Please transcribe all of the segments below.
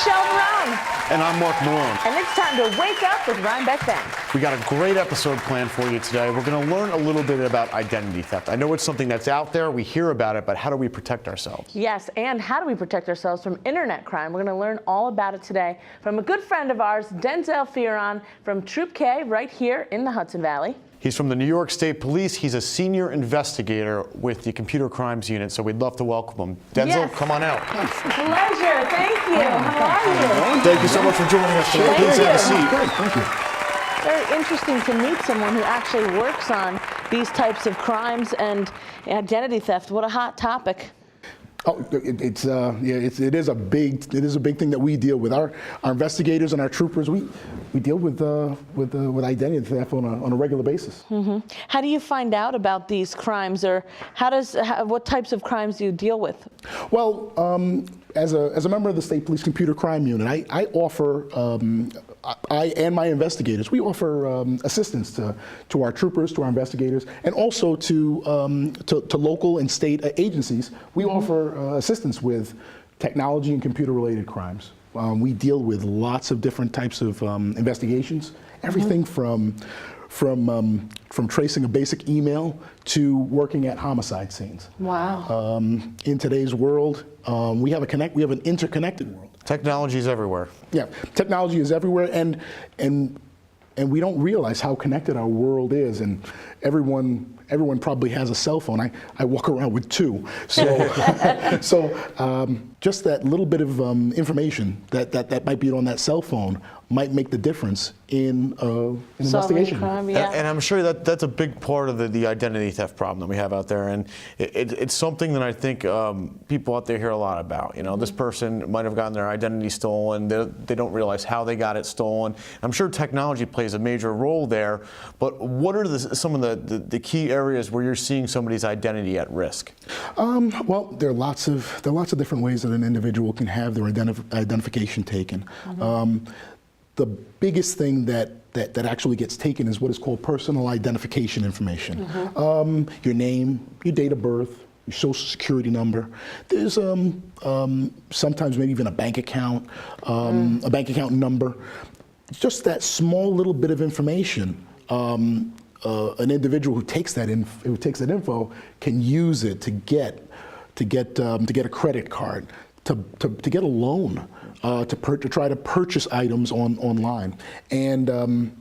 And I'm Mark Malone. And it's time to wake up with Rhinebeck Bank. We got a great episode planned for you today. We're going to learn a little bit about identity theft. I know it's something that's out there, we hear about it, but how do we protect ourselves? Yes, and how do we protect ourselves from internet crime? We're going to learn all about it today from a good friend of ours, Denzil Fearon from Troop K right here in the Hudson Valley. He's from the New York State Police. He's a senior investigator with the Computer Crimes Unit, so we'd love to welcome him. Denzil, yes. Come on out. Pleasure. Thank you. How are you? Thank you so much for joining us today. Please have a seat. Great, thank you. Very interesting to meet someone who actually works on these types of crimes and identity theft. What a hot topic. Oh, it is a big thing that we deal with. Our investigators and our troopers, we deal with identity theft on a regular basis. Mm-hmm. How do you find out about these crimes, or what types of crimes do you deal with? Well, as a member of the State Police Computer Crime Unit, I offer. I and my investigators, we offer assistance to our troopers, to our investigators, and also to local and state agencies. We offer assistance with technology and computer-related crimes. We deal with lots of different types of investigations, everything from tracing a basic email to working at homicide scenes. Wow. In today's world, we have an interconnected world. Technology is everywhere. Yeah, technology is everywhere, and we don't realize how connected our world is. And everyone probably has a cell phone. I walk around with two. So just that little bit of information that might be on that cell phone might make the difference in an investigation. Crime, yeah. And I'm sure that's a big part of the identity theft problem that we have out there. And it's something that I think people out there hear a lot about. You know, this person might have gotten their identity stolen. They don't realize how they got it stolen. I'm sure technology plays a major role there. But what are some of the key areas where you're seeing somebody's identity at risk? Well, there are lots of different ways that an individual can have their identification taken. Mm-hmm. The biggest thing that actually gets taken is what is called personal identification information. Mm-hmm. Your name, your date of birth, your social security number. There's sometimes maybe even a bank account number. Just that small little bit of information. An individual who takes that info can use it to get a credit card, to get a loan, to try to purchase items online, and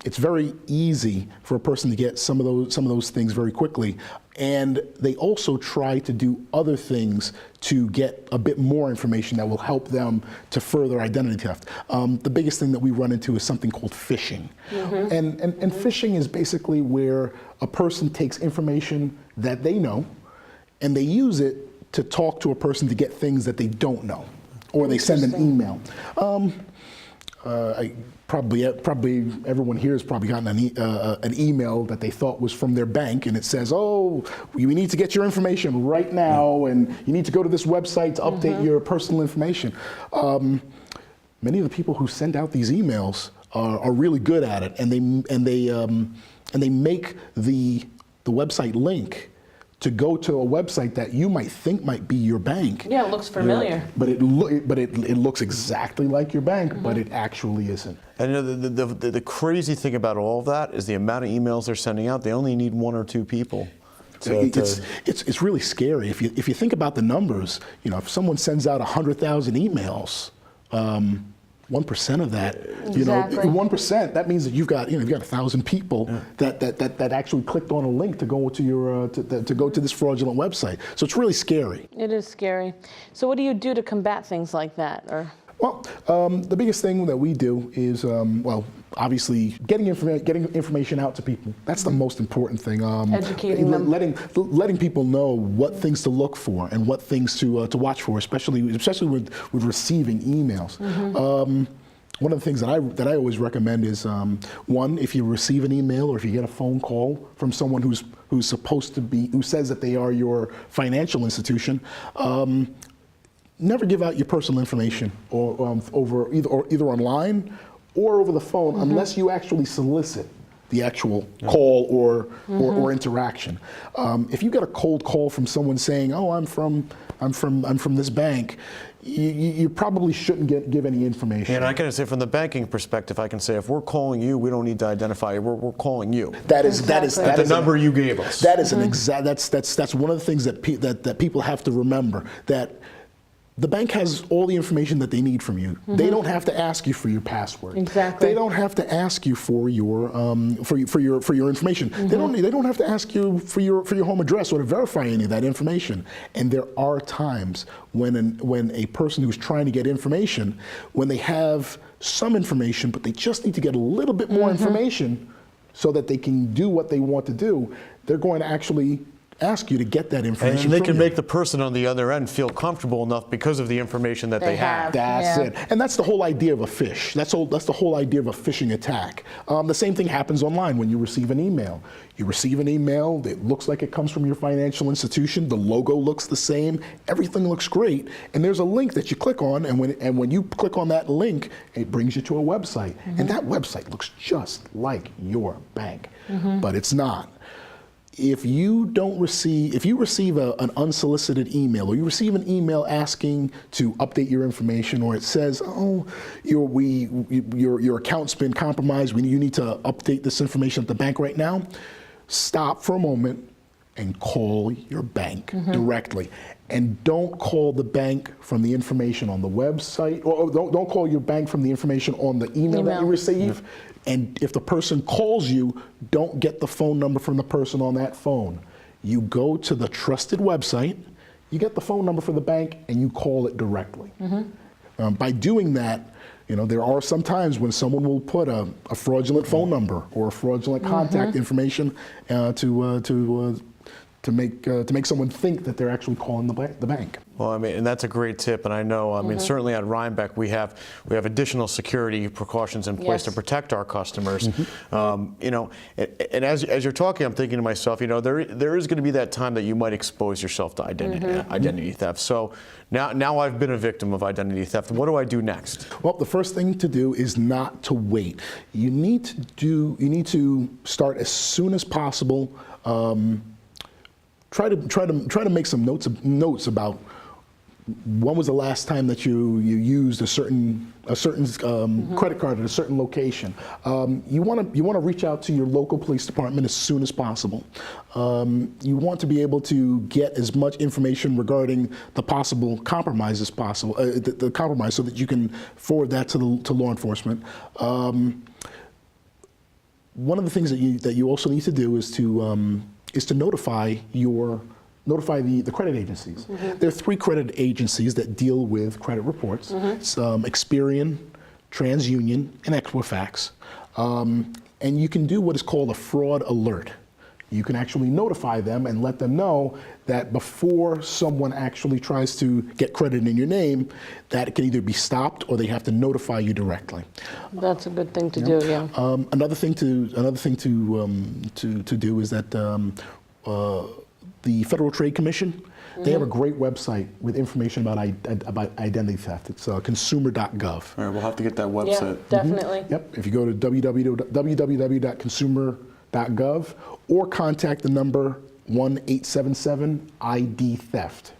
it's very easy for a person to get some of those things very quickly. And they also try to do other things to get a bit more information that will help them to further identity theft. The biggest thing that we run into is something called phishing. Mm-hmm. And phishing is basically where a person takes information that they know and they use it to talk to a person to get things that they don't know, or they send an email. Probably everyone here has probably gotten an email that they thought was from their bank, and it says, "Oh, we need to get your information right now, and you need to go to this website to update your personal information." Many of the people who send out these emails are really good at it, and they make the website link to go to a website that you might think might be your bank. Yeah, it looks familiar. But it looks exactly like your bank, but it actually isn't. And you know, the crazy thing about all of that is the amount of emails they're sending out. They only need one or two people. It's really scary. If you think about the numbers, you know, if someone sends out 100,000 emails, 1% of that, you know, 1%. That means that you've got 1,000 people that actually clicked on a link to go to your to go to this fraudulent website. So it's really scary. It is scary. So what do you do to combat things like that? Or well, the biggest thing that we do is obviously getting information out to people. That's the most important thing. Educating them, letting people know what things to look for and what things to watch for, especially with receiving emails. Mm-hmm. One of the things that I always recommend is one, if you receive an email or if you get a phone call from someone who says that they are your financial institution. Never give out your personal information or either online or over the phone unless you actually solicit the actual call or interaction. If you get a cold call from someone saying, "Oh, I'm from this bank," you probably shouldn't give any information. And I can say from the banking perspective, I can say if we're calling you, we don't need to identify you. We're calling you. That is the number you gave us. That is an that's one of the things that people have to remember, that the bank has all the information that they need from you. They don't have to ask you for your password. Exactly. They don't have to ask you for your information. They don't have to ask you for your home address or to verify any of that information. And there are times when a person who's trying to get information, when they have some information but they just need to get a little bit more information so that they can do what they want to do, they're going to actually ask you to get that information. And they from can you. make the person on the other end feel comfortable enough because of the information that they have. That's it. And that's the whole idea of a phish. That's the whole idea of a phishing attack. The same thing happens online when you receive an email. You receive an email that looks like it comes from your financial institution. The logo looks the same. Everything looks great. And there's a link that you click on, and when you click on that link, it brings you to a website. And that website looks just like your bank, but it's not. If you receive an unsolicited email, or you receive an email asking to update your information, or it says, "Oh, your account's been compromised. You need to update this information at the bank right now," stop for a moment and call your bank directly. And don't call the bank from the information on the website, or don't call your bank from the information on the email that you receive. And if the person calls you, don't get the phone number from the person on that phone. You go to the trusted website, you get the phone number for the bank, and you call it directly. By doing that, there are some times when someone will put a fraudulent phone number or a fraudulent contact information to make someone think that they're actually calling the bank. Well, I mean, and that's a great tip, and I know, I mean, certainly at Rhinebeck we have additional security precautions in place to protect our customers. And as you're talking, I'm thinking to myself, there is going to be that time that you might expose yourself to identity theft. So now I've been a victim of identity theft. What do I do next? Well, the first thing to do is not to wait. You need to start as soon as possible. Try to make some notes about when was the last time that you used a certain credit card at a certain location. You want to reach out to your local police department as soon as possible. You want to be able to get as much information regarding the possible compromise as possible, the compromise, so that you can forward that to law enforcement. One of the things that you also need to do is to notify the credit agencies. There are 3 credit agencies that deal with credit reports. It's Fearon, TransUnion, and Equifax. And you can do what is called a fraud alert. You can actually notify them and let them know that before someone actually tries to get credit in your name, that it can either be stopped or they have to notify you directly. That's a good thing to do. Yeah. Another thing to do is that the Federal Trade Commission, they have a great website with information about identity theft. It's consumer.gov. All right, we'll have to get that website. Yeah, definitely. Yep. If you go to www.consumer.gov or contact the number 1-877-ID-THEFT.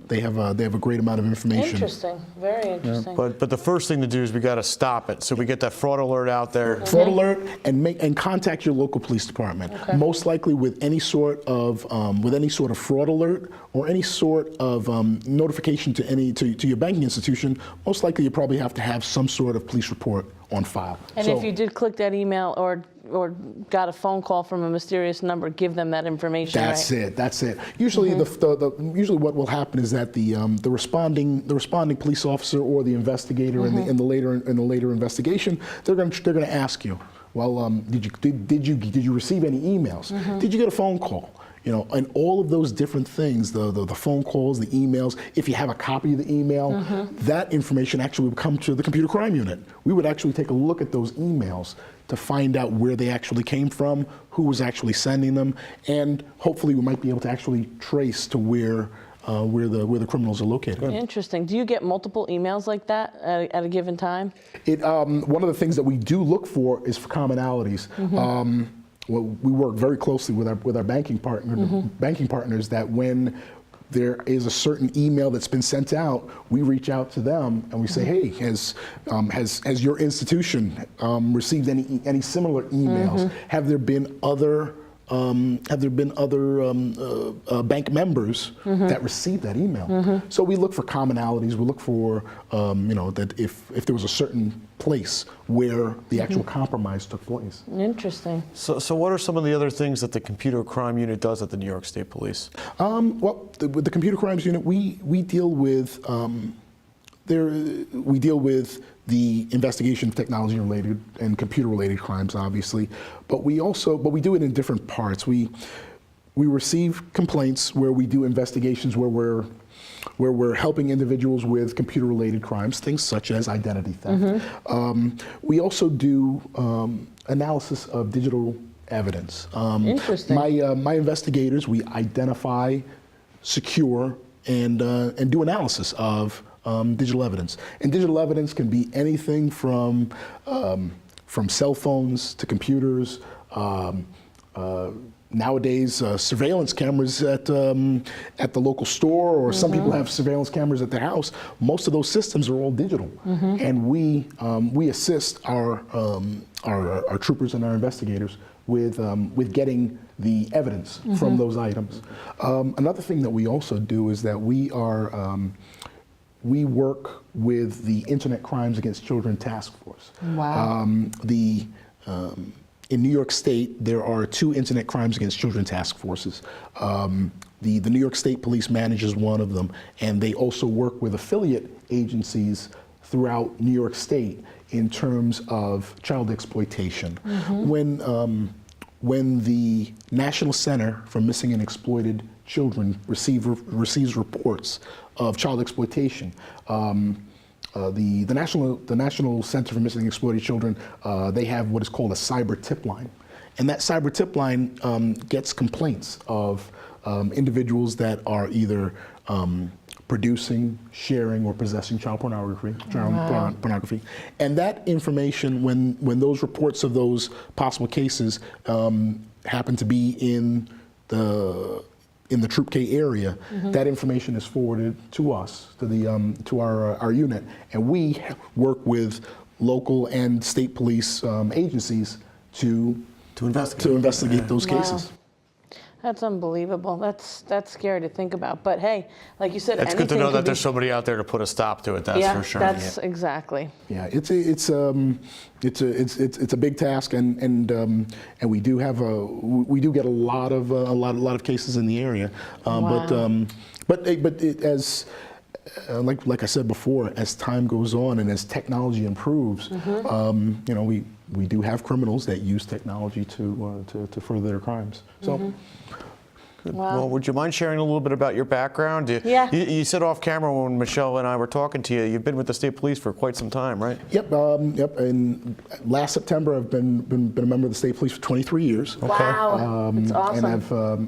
They have a great amount of information. Interesting, very interesting. But the first thing to do is we got to stop it. So we get that fraud alert out there. Fraud alert, and contact your local police department. Most likely with any sort of fraud alert or any sort of notification to your banking institution. Most likely you probably have to have some sort of police report on file. And if you did click that email or got a phone call from a mysterious number, give them that information. That's it. Usually, usually what will happen is that the responding police officer or the investigator in the later investigation, they're going to ask you, well, did you receive any emails? Did you get a phone call? And all of those different things, the phone calls, the emails, if you have a copy of the email, that information actually would come to the computer crime unit. We would actually take a look at those emails to find out where they actually came from, who was actually sending them, and hopefully we might be able to actually trace to where the criminals are located. Interesting. Do you get multiple emails like that at a given time? One of the things that we do look for is for commonalities. we work very closely with our banking partners, that when there is a certain email that's been sent out, we reach out to them and we say, hey, has your institution received any similar emails? Have there been other bank members that received that email? So we look for commonalities. We look for that if there was a certain place where the actual compromise took place. Interesting. So what are some of the other things that the computer crime unit does at the New York State Police? Well, with the computer crimes unit, we deal with the investigation of technology-related and computer-related crimes, obviously, but we do it in different parts. We receive complaints where we do investigations where we're helping individuals with computer-related crimes, things such as identity theft. We also do analysis of digital evidence. Interesting. My investigators, we identify, secure, and do analysis of digital evidence. And digital evidence can be anything from cell phones to computers. Nowadays, surveillance cameras at the local store, or some people have surveillance cameras at their house. Most of those systems are all digital, and we assist our troopers and our investigators with getting the evidence from those items. Another thing that we also do is that we work with the Internet Crimes Against Children Task Force. Wow. In New York State, there are 2 Internet Crimes Against Children task forces. The New York State Police manages one of them, and they also work with affiliate agencies throughout New York State in terms of child exploitation. When the National Center for Missing and Exploited Children receives reports of child exploitation, the National Center for Missing and Exploited Children, they have what is called a cyber tip line. And that cyber tip line gets complaints of individuals that are either producing, sharing, or possessing child pornography. And that information, when those reports of those possible cases happen to be in the Troop K area, that information is forwarded to us, to our unit, and we work with local and state police agencies to investigate those cases. That's unbelievable. That's scary to think about. But hey, like you said, It's good to know that there's somebody out there to put a stop to it. That's for sure. That's exactly. Yeah, it's a big task, and we do get a lot of cases in the area. But like I said before, as time goes on and as technology improves, we do have criminals that use technology to further their crimes. So. Wow. Well, would you mind sharing a little bit about your background? You said off camera when Michelle and I were talking to you, you've been with the state police for quite some time, right? Yep. And last September, I've been a member of the state police for 23 years. Okay. Wow, that's awesome.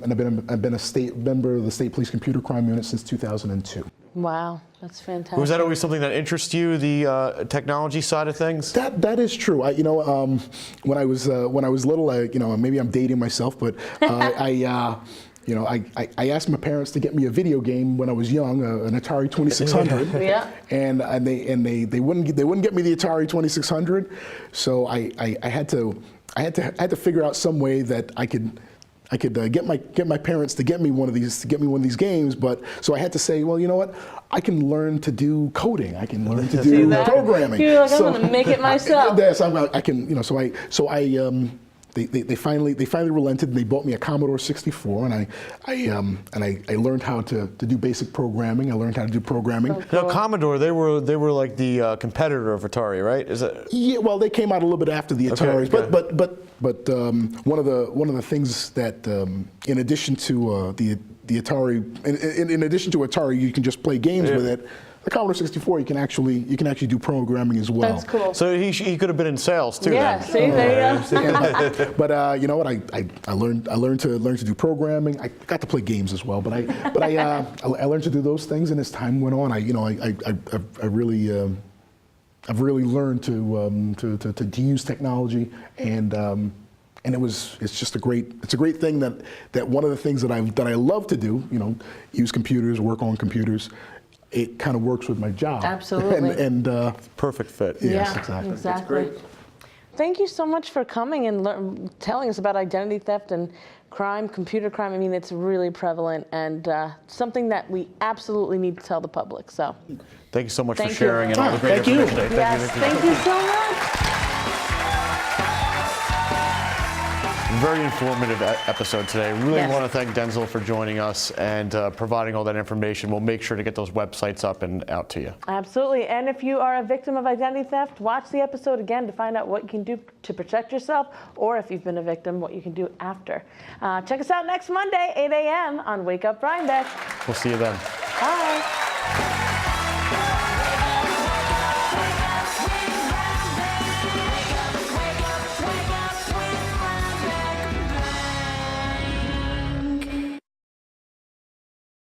And I've been a state member of the state police computer crime unit since 2002. Wow, that's fantastic. Was that always something that interests you, the technology side of things? That is true. When I was little, maybe I'm dating myself, but I asked my parents to get me a video game when I was young, an Atari 2600. Yeah. And they wouldn't get me the Atari 2600, so I had to figure out some way that I could get my parents to get me one of these games. But so I had to say, well, you know what? I can learn to do coding. I can learn to do programming. You're like, I'm going to make it myself. Yes, I can. They finally relented, and they bought me a Commodore 64, and I learned how to do basic programming. I learned how to do programming. So cool. Now, Commodore, they were like the competitor of Atari, right? Is it? Yeah, well, they came out a little bit after the Ataris, okay. but one of the things that in addition to the Atari, in addition to Atari, you can just play games with it. The Commodore 64, you can actually do programming as well. That's cool. So he could have been in sales too. Yeah, then. see, there you go. But you know what? I learned to do programming. I got to play games as well. But I learned to do those things, and as time went on, I've really learned to use technology and And it's just a great thing that one of the things that I love to do, use computers, work on computers. It kind of works with my job. Absolutely. and Perfect fit. Yes, Yeah, exactly. exactly. It's great. Thank you so much for coming and telling us about identity theft and crime, computer crime. I mean, it's really prevalent and something that we absolutely need to tell the public. So, Thank you so much Thank for sharing you. and all the great Thank you. information today. yes, thank you so much. Very informative episode today. Really Yes. want to thank Denzil for joining us and providing all that information. We'll make sure to get those websites up and out to you. Absolutely. And if you are a victim of identity theft, watch the episode again to find out what you can do to protect yourself, or if you've been a victim, what you can do after. Check us out next Monday, 8 a.m. on Wake Up Rhinebeck. We'll see you then. Bye.